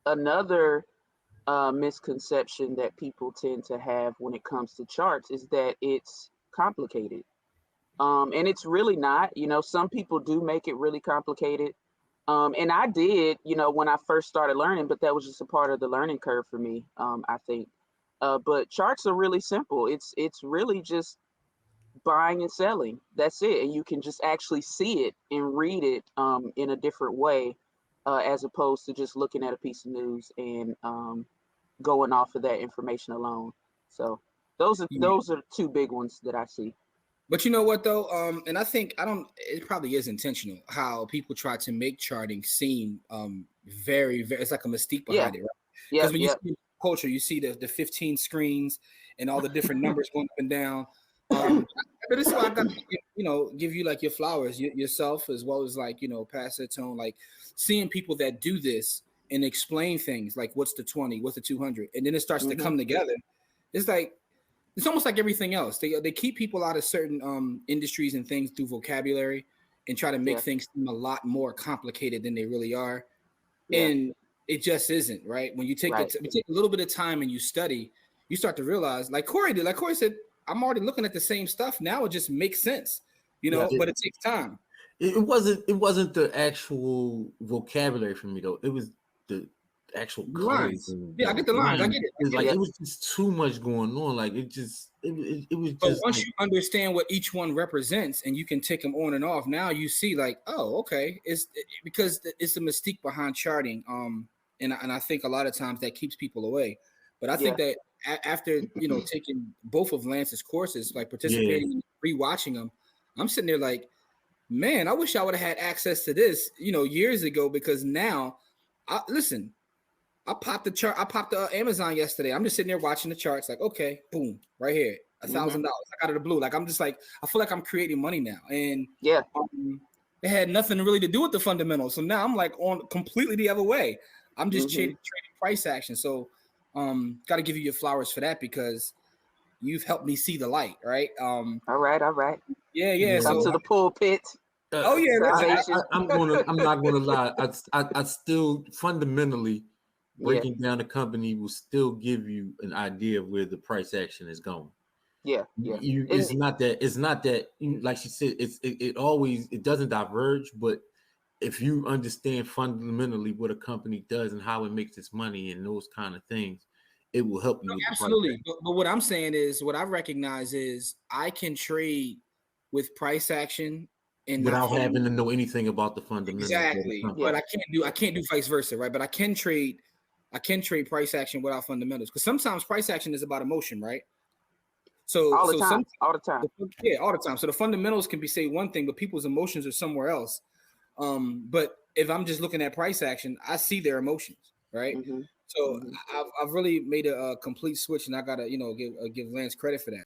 another misconception that people tend to have when it comes to charts is that it's complicated. And it's really not. Some people do make it really complicated. And I did, when I first started learning, but that was just a part of the learning curve for me, I think. But charts are really simple. It's really just buying and selling. That's it. And you can just actually see it and read it in a different way, as opposed to just looking at a piece of news and going off of that information alone. So those are Yeah. those are two big ones that I see. But you know what though, and I think I don't. It probably is intentional how people try to make charting seem very, very. It's like a mystique Yeah. behind it, right? Because Yep. when you Yep. see culture, you see the 15 screens and all the different numbers going up and down. But this is why I got to, give you like your flowers yourself, as well as like Pastor Tone, like seeing people that do this and explain things like what's the 20, what's the 200, and then it starts to Hmm. come together. It's like it's almost like everything else. They keep people out of certain industries and things through vocabulary and try to make Yeah. things seem a lot more complicated than they really are. Yeah. And it just isn't, right? When you take Right. you take a little bit of time and you study, you start to realize, like Corey did, like Corey said, I'm already looking at the same stuff. Now it just makes sense, Yeah, but it takes time. it wasn't the actual vocabulary for me though. It was the actual The colors lines. and Yeah, I get the lines. I get it. I It's get like it. Yeah. it was just too much going on. Like it was But just once like, you understand what each one represents and you can take them on and off, now you see like, oh, okay, because it's the mystique behind charting. And I think a lot of times that keeps people away. But I think Yeah. that after taking both of Lance's courses, like yeah, participating and rewatching them, I'm sitting there like, man, I wish I would have had access to this, years ago, because now, listen, I popped the chart. I popped the Amazon yesterday. I'm just sitting there watching the charts, like, okay, boom, right here, $1,000. I got it of the blue. Like I'm just like, I feel like I'm creating money now, and Yeah. it had nothing really to do with the fundamentals. So now I'm like on completely the other way. I'm just Hmm. trading price action. So, got to give you your flowers for that because you've helped me see the light, right? All right. All right. Yeah, yeah. yeah. Come So, to the pulpit. oh yeah, Salvation. I'm not gonna lie. I still fundamentally Yeah. breaking down the company will still give you an idea of where the price action is going. Yeah. Yeah. You And it's not that like she said, it always it doesn't diverge, but if you understand fundamentally what a company does and how it makes its money and those kind of things, it will help you with the price absolutely. action. But what I'm saying is, what I recognize is I can trade with price action and not Without having to fundamentals. know anything about the fundamentals of the Exactly. company. But yeah. I can't do vice versa, right? But I can trade price action without fundamentals. Because sometimes price action is about emotion, right? So All the so time. some All the time. yeah, all the time. So the fundamentals can be say one thing, but people's emotions are somewhere else. But if I'm just looking at price action, I see their emotions, right? Hmm. So Hmm. I've really made a complete switch, and I gotta give Lance credit for that.